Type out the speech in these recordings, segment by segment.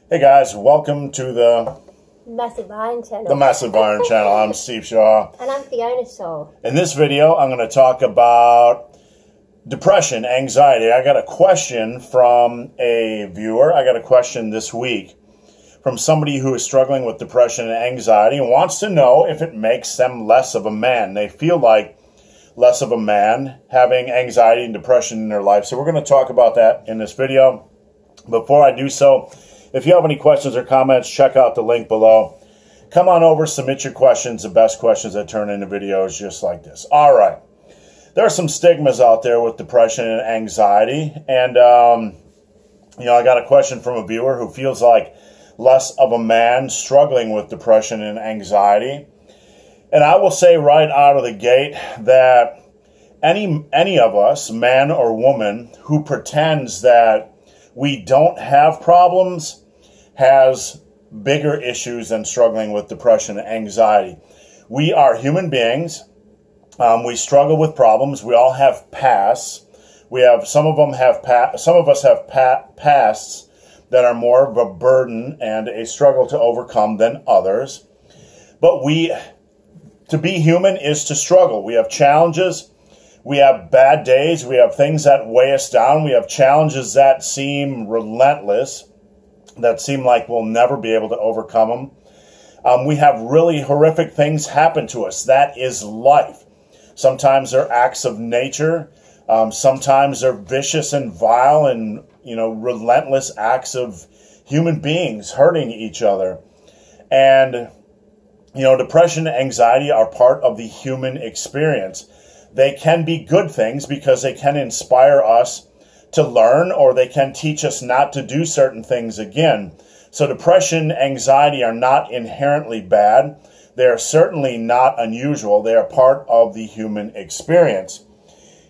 Hey guys, welcome to the Massive Iron Channel. Massive Iron Channel. I'm Steve Shaw. And I'm Fiona Shaw. In this video, I'm going to talk about depression, anxiety. I got a question from a viewer. I got a question this week from somebody who is struggling with depression and anxiety and wants to know if it makes them less of a man. They feel like less of a man having anxiety and depression in their life. So we're going to talk about that in this video. Before I do so, if you have any questions or comments, check out the link below. Come on over, submit your questions, the best questions that turn into videos just like this. All right. There are some stigmas out there with depression and anxiety. And, I got a question from a viewer who feels like less of a man struggling with depression and anxiety. And I will say right out of the gate that any of us, man or woman, who pretends that we don't have problems has bigger issues than struggling with depression and anxiety. We are human beings. We struggle with problems. We all have pasts. Some of us have pasts that are more of a burden and a struggle to overcome than others. But to be human is to struggle. We have challenges. We have bad days. We have things that weigh us down. We have challenges that seem relentless, that seem like we'll never be able to overcome them. We have really horrific things happen to us. That is life. Sometimes they're acts of nature. Sometimes they're vicious and vile and, relentless acts of human beings hurting each other. And, depression and anxiety are part of the human experience. They can be good things because they can inspire us to learn, or they can teach us not to do certain things again. So depression, anxiety are not inherently bad. They are certainly not unusual. They are part of the human experience.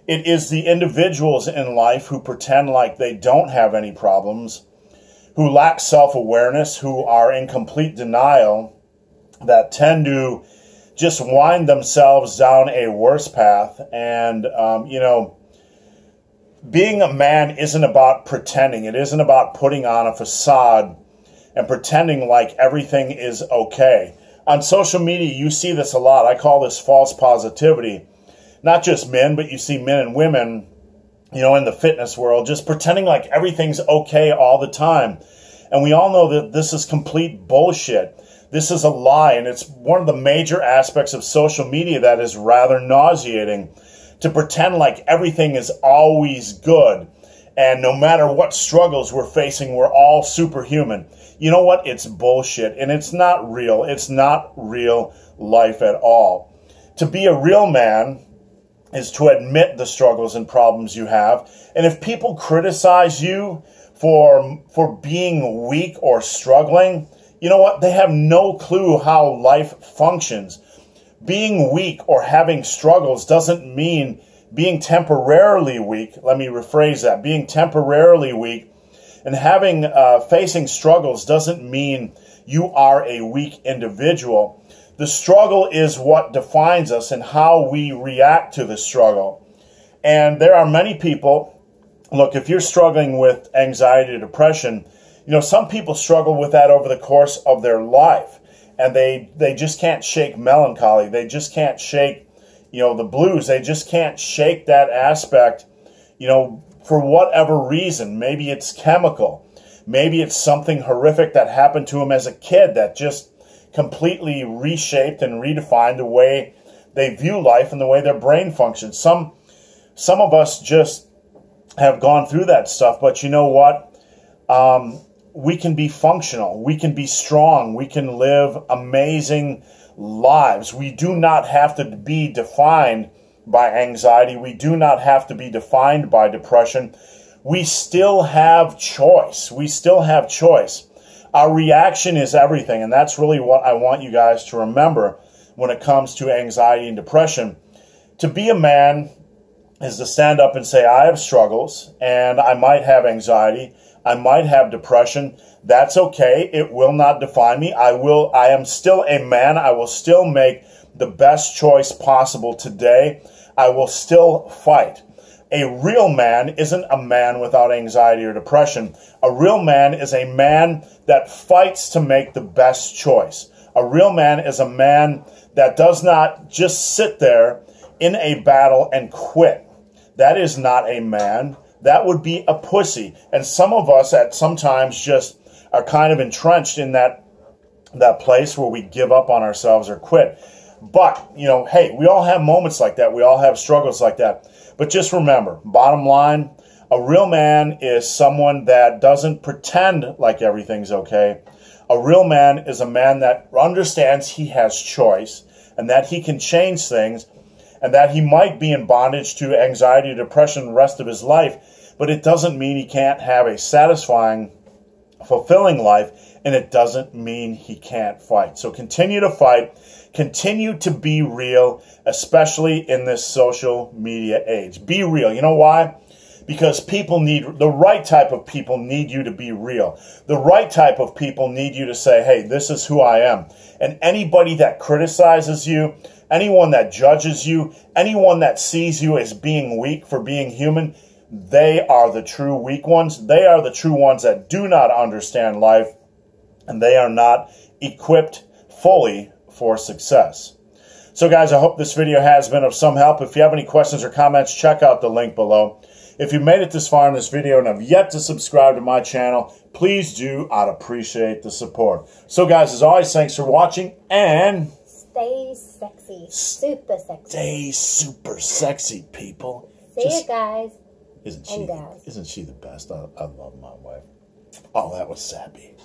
It is the individuals in life who pretend like they don't have any problems, who lack self-awareness, who are in complete denial, that tend to just wind themselves down a worse path. And, being a man isn't about pretending. It isn't about putting on a facade and pretending like everything is okay. On social media, you see this a lot. I call this false positivity. Not just men, but you see men and women, in the fitness world, just pretending like everything's okay all the time. And we all know that this is complete bullshit. This is a lie, and it's one of the major aspects of social media that is rather nauseating, to pretend like everything is always good, and no matter what struggles we're facing, we're all superhuman. You know what? It's bullshit, and it's not real. It's not real life at all. To be a real man is to admit the struggles and problems you have, and if people criticize you for being weak or struggling, you know what? They have no clue how life functions. Being weak or having struggles doesn't mean being temporarily weak. Let me rephrase that. Being temporarily weak and facing struggles doesn't mean you are a weak individual. The struggle is what defines us and how we react to the struggle. And there are many people, look, if you're struggling with anxiety or depression, some people struggle with that over the course of their life. And they just can't shake melancholy. They just can't shake, the blues. They just can't shake that aspect, for whatever reason. Maybe it's chemical. Maybe it's something horrific that happened to them as a kid that just completely reshaped and redefined the way they view life and the way their brain functions. Some of us just have gone through that stuff, but you know what? We can be functional. We can be strong. We can live amazing lives. We do not have to be defined by anxiety. We do not have to be defined by depression. We still have choice. We still have choice. Our reaction is everything, and that's really what I want you guys to remember when it comes to anxiety and depression. To be a man is to stand up and say, I have struggles, and I might have anxiety, I might have depression. That's okay. It will not define me. I am still a man. I will still make the best choice possible today. I will still fight. A real man isn't a man without anxiety or depression. A real man is a man that fights to make the best choice. A real man is a man that does not just sit there in a battle and quit. That is not a man. That would be a pussy. And some of us at sometimes just are kind of entrenched in that place where we give up on ourselves or quit. But, you know, hey, we all have moments like that. We all have struggles like that. But just remember, bottom line, a real man is someone that doesn't pretend like everything's okay. A real man is a man that understands he has choice and that he can change things and that he might be in bondage to anxiety, depression the rest of his life, but it doesn't mean he can't have a satisfying, fulfilling life, and it doesn't mean he can't fight. So continue to fight. Continue to be real, especially in this social media age. Be real. You know why? Because people need, the right type of people need you to be real. The right type of people need you to say, hey, this is who I am. And anybody that criticizes you, anyone that judges you, anyone that sees you as being weak for being human, they are the true weak ones. They are the true ones that do not understand life, and they are not equipped fully for success. So guys, I hope this video has been of some help. If you have any questions or comments, check out the link below. If you made it this far in this video and have yet to subscribe to my channel, please do. I'd appreciate the support. So guys, as always, thanks for watching and Stay sexy. Super sexy. stay super sexy, people. See you guys. Isn't and gals. she the best? I love my wife. Oh, that was sappy.